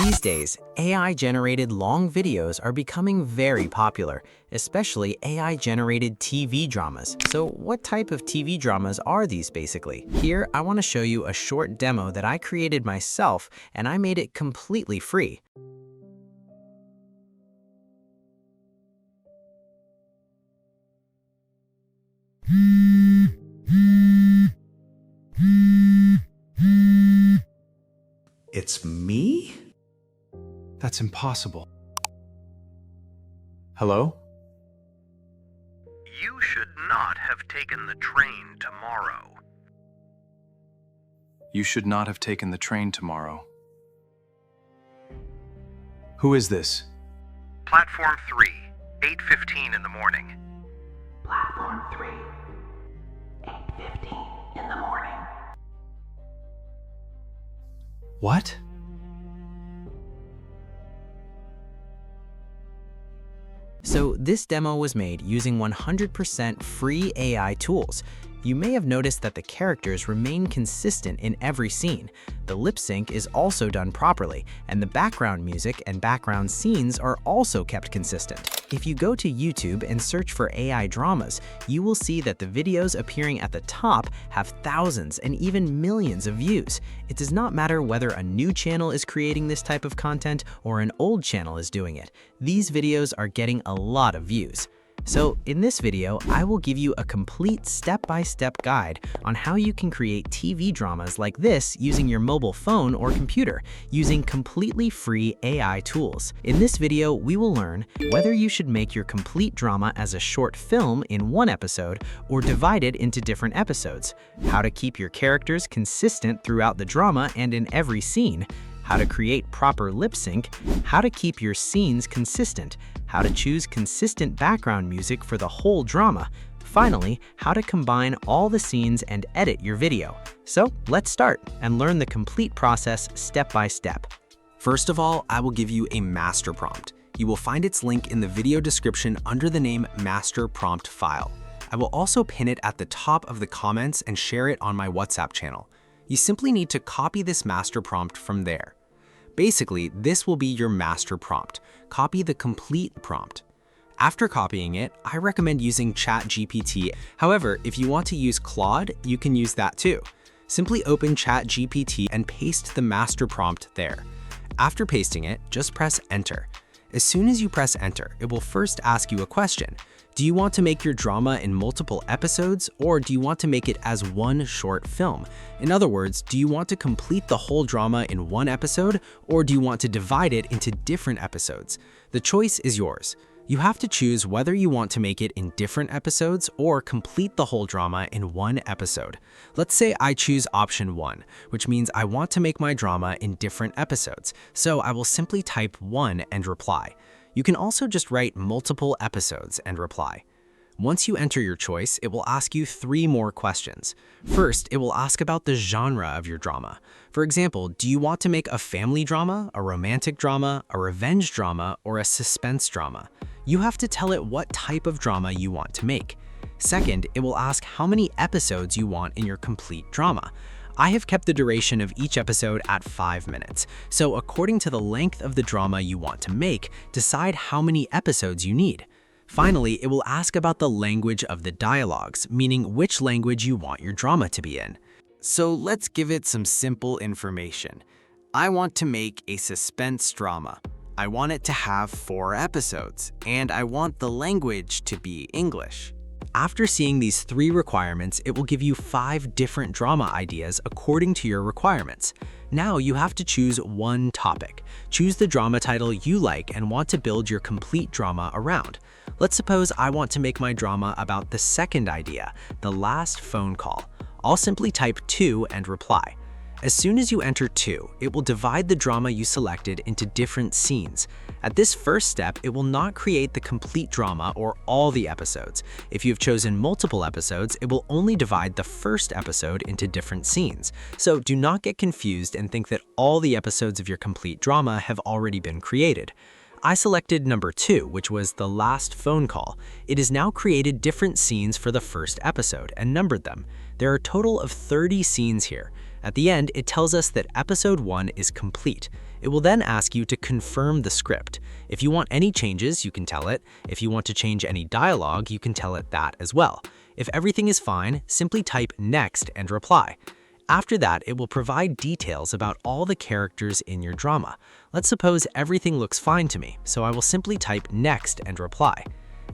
These days, AI-generated long videos are becoming very popular, especially AI-generated TV dramas. So what type of TV dramas are these basically? Here, I want to show you a short demo that I created myself, and I made it completely free. It's me? That's impossible. Hello? You should not have taken the train tomorrow. You should not have taken the train tomorrow. Who is this? Platform 3, 8:15 in the morning. Platform 3, 8:15 in the morning. What? So this demo was made using 100% free AI tools. You may have noticed that the characters remain consistent in every scene. The lip sync is also done properly, and the background music and background scenes are also kept consistent. If you go to YouTube and search for AI dramas, you will see that the videos appearing at the top have thousands and even millions of views. It does not matter whether a new channel is creating this type of content or an old channel is doing it. These videos are getting a lot of views. So in this video, I will give you a complete step-by-step guide on how you can create TV dramas like this using your mobile phone or computer, using completely free AI tools. In this video, we will learn whether you should make your complete drama as a short film in one episode or divide it into different episodes, how to keep your characters consistent throughout the drama and in every scene, how to create proper lip sync, how to keep your scenes consistent, how to choose consistent background music for the whole drama, finally, how to combine all the scenes and edit your video. So let's start and learn the complete process step by step. First of all, I will give you a master prompt. You will find its link in the video description under the name master prompt file. I will also pin it at the top of the comments and share it on my WhatsApp channel. You simply need to copy this master prompt from there. Basically, this will be your master prompt. Copy the complete prompt. After copying it, I recommend using ChatGPT. However, if you want to use Claude, you can use that too. Simply open ChatGPT and paste the master prompt there. After pasting it, just press enter. As soon as you press enter, it will first ask you a question. Do you want to make your drama in multiple episodes, or do you want to make it as one short film? In other words, do you want to complete the whole drama in one episode, or do you want to divide it into different episodes? The choice is yours. You have to choose whether you want to make it in different episodes or complete the whole drama in one episode. Let's say I choose option 1, which means I want to make my drama in different episodes. So I will simply type 1 and reply. You can also just write multiple episodes and reply. Once you enter your choice, it will ask you 3 more questions. First, it will ask about the genre of your drama. For example, do you want to make a family drama, a romantic drama, a revenge drama, or a suspense drama? You have to tell it what type of drama you want to make. Second, it will ask how many episodes you want in your complete drama. I have kept the duration of each episode at 5 minutes, so according to the length of the drama you want to make, decide how many episodes you need. Finally, it will ask about the language of the dialogues, meaning which language you want your drama to be in. So let's give it some simple information. I want to make a suspense drama. I want it to have 4 episodes, and I want the language to be English. After seeing these 3 requirements, it will give you 5 different drama ideas according to your requirements. Now you have to choose one topic. Choose the drama title you like and want to build your complete drama around. Let's suppose I want to make my drama about the second idea, the last phone call. I'll simply type 2 and reply. As soon as you enter 2, it will divide the drama you selected into different scenes. At this first step, it will not create the complete drama or all the episodes. If you've chosen multiple episodes, it will only divide the first episode into different scenes. So do not get confused and think that all the episodes of your complete drama have already been created. I selected number 2, which was the last phone call. It has now created different scenes for the first episode and numbered them. There are a total of 30 scenes here. At the end, it tells us that episode 1 is complete. It will then ask you to confirm the script. If you want any changes, you can tell it. If you want to change any dialogue, you can tell it that as well. If everything is fine, simply type Next and reply. After that, it will provide details about all the characters in your drama. Let's suppose everything looks fine to me, so I will simply type Next and reply.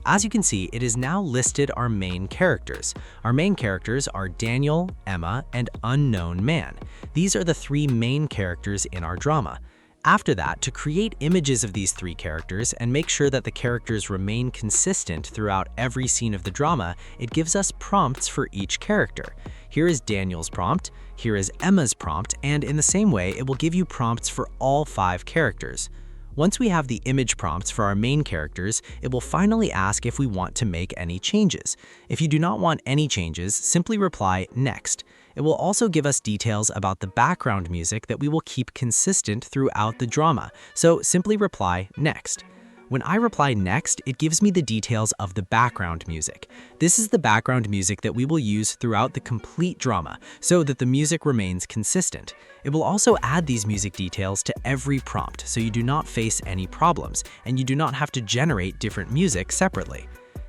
As you can see, it is now listed our main characters. Our main characters are Daniel, Emma, and Unknown Man. These are the three main characters in our drama. After that, to create images of these three characters and make sure that the characters remain consistent throughout every scene of the drama, it gives us prompts for each character. Here is Daniel's prompt, here is Emma's prompt, and in the same way, it will give you prompts for all 5 characters. Once we have the image prompts for our main characters, it will finally ask if we want to make any changes. If you do not want any changes, simply reply Next. It will also give us details about the background music that we will keep consistent throughout the drama, so simply reply Next. When I reply Next, it gives me the details of the background music. This is the background music that we will use throughout the complete drama, so that the music remains consistent. It will also add these music details to every prompt, so you do not face any problems, and you do not have to generate different music separately.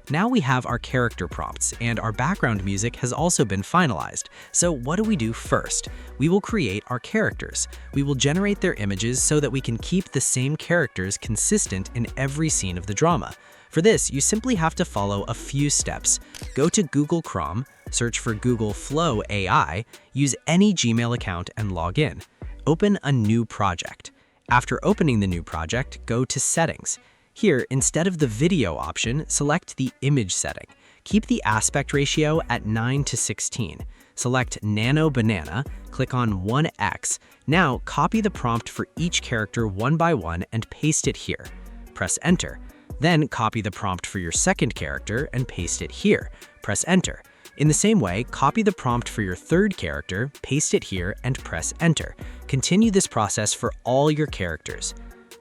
Now we have our character prompts, and our background music has also been finalized. So what do we do first? We will create our characters. We will generate their images so that we can keep the same characters consistent in every scene of the drama. For this, you simply have to follow a few steps. Go to Google Chrome, search for Google Flow AI, use any Gmail account and log in. Open a new project. After opening the new project, go to Settings. Here, instead of the video option, select the image setting. Keep the aspect ratio at 9:16. Select Nano Banana, click on 1x. Now, copy the prompt for each character one by one and paste it here. Press Enter. Then copy the prompt for your second character and paste it here. Press Enter. In the same way, copy the prompt for your third character, paste it here, and press Enter. Continue this process for all your characters.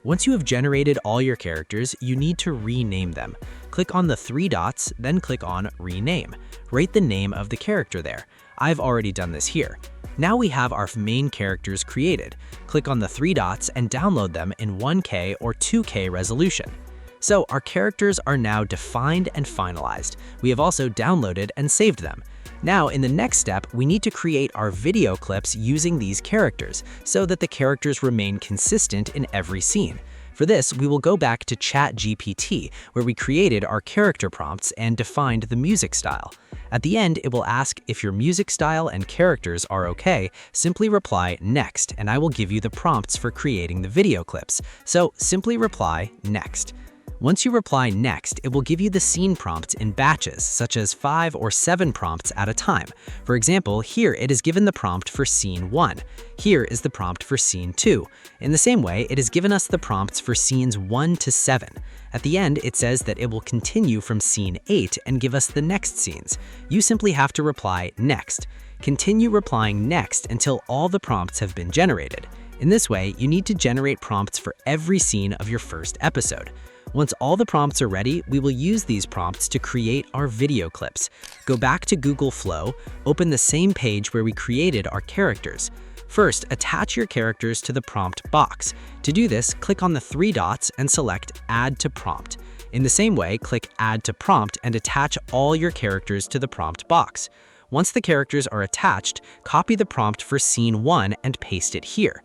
Once you have generated all your characters, you need to rename them. Click on the 3 dots, then click on Rename. Write the name of the character there. I've already done this here. Now we have our main characters created. Click on the 3 dots and download them in 1K or 2K resolution. So our characters are now defined and finalized. We have also downloaded and saved them. Now, in the next step, we need to create our video clips using these characters so that the characters remain consistent in every scene. For this, we will go back to ChatGPT, where we created our character prompts and defined the music style. At the end, it will ask if your music style and characters are okay, simply reply Next, and I will give you the prompts for creating the video clips. So simply reply Next. Once you reply Next, it will give you the scene prompts in batches, such as 5 or 7 prompts at a time. For example, here it is given the prompt for Scene 1. Here is the prompt for Scene 2. In the same way, it has given us the prompts for Scenes 1 to 7. At the end, it says that it will continue from Scene 8 and give us the next scenes. You simply have to reply Next. Continue replying Next until all the prompts have been generated. In this way, you need to generate prompts for every scene of your first episode. Once all the prompts are ready, we will use these prompts to create our video clips. Go back to Google Flow, open the same page where we created our characters. First, attach your characters to the prompt box. To do this, click on the 3 dots and select Add to Prompt. In the same way, click Add to Prompt and attach all your characters to the prompt box. Once the characters are attached, copy the prompt for Scene 1 and paste it here.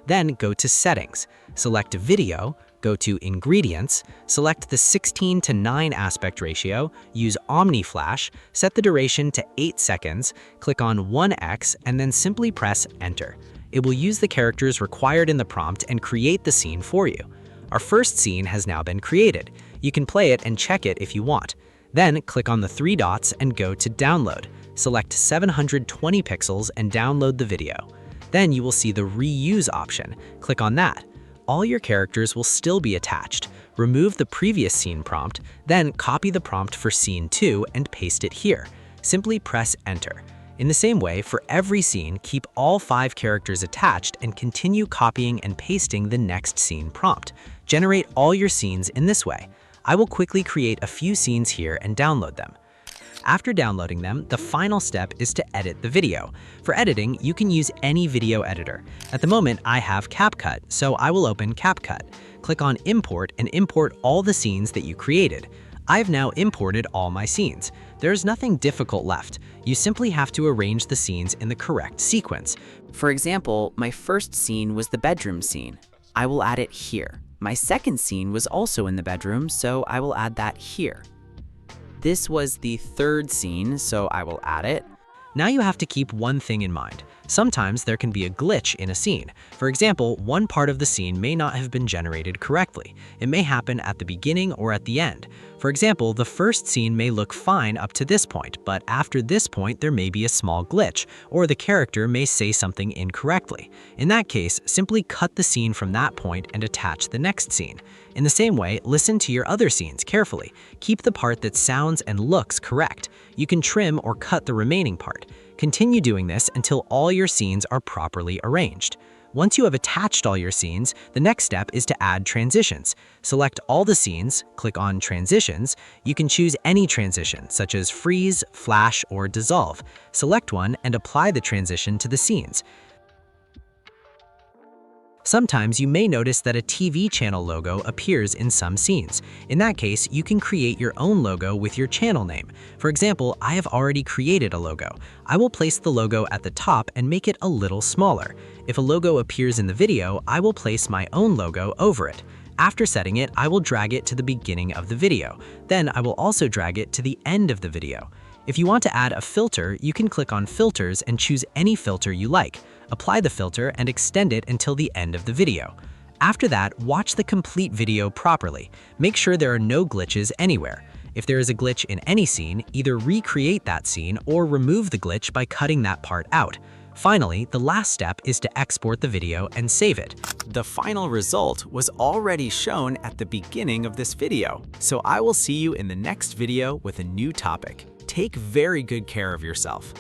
Then go to Settings, select Video, go to Ingredients, select the 16:9 aspect ratio, use OmniFlash, set the duration to 8 seconds, click on 1x, and then simply press Enter. It will use the characters required in the prompt and create the scene for you. Our first scene has now been created. You can play it and check it if you want. Then click on the 3 dots and go to Download. Select 720 pixels and download the video. Then you will see the Reuse option. Click on that. All your characters will still be attached. Remove the previous scene prompt, then copy the prompt for Scene 2 and paste it here. Simply press Enter. In the same way, for every scene, keep all 5 characters attached and continue copying and pasting the next scene prompt. Generate all your scenes in this way. I will quickly create a few scenes here and download them. After downloading them, the final step is to edit the video. For editing, you can use any video editor. At the moment, I have CapCut, so I will open CapCut. Click on Import and import all the scenes that you created. I've now imported all my scenes. There's nothing difficult left. You simply have to arrange the scenes in the correct sequence. For example, my first scene was the bedroom scene. I will add it here. My second scene was also in the bedroom, so I will add that here. This was the third scene, so I will add it. Now you have to keep one thing in mind. Sometimes there can be a glitch in a scene. For example, one part of the scene may not have been generated correctly. It may happen at the beginning or at the end. For example, the first scene may look fine up to this point, but after this point there may be a small glitch, or the character may say something incorrectly. In that case, simply cut the scene from that point and attach the next scene. In the same way, listen to your other scenes carefully. Keep the part that sounds and looks correct. You can trim or cut the remaining part. Continue doing this until all your scenes are properly arranged. Once you have attached all your scenes, the next step is to add transitions. Select all the scenes, click on Transitions. You can choose any transition, such as freeze, flash, or dissolve. Select one and apply the transition to the scenes. Sometimes you may notice that a TV channel logo appears in some scenes. In that case, you can create your own logo with your channel name. For example, I have already created a logo. I will place the logo at the top and make it a little smaller. If a logo appears in the video, I will place my own logo over it. After setting it, I will drag it to the beginning of the video. Then I will also drag it to the end of the video. If you want to add a filter, you can click on Filters and choose any filter you like. Apply the filter and extend it until the end of the video. After that, watch the complete video properly. Make sure there are no glitches anywhere. If there is a glitch in any scene, either recreate that scene or remove the glitch by cutting that part out. Finally, the last step is to export the video and save it. The final result was already shown at the beginning of this video, so I will see you in the next video with a new topic. Take very good care of yourself.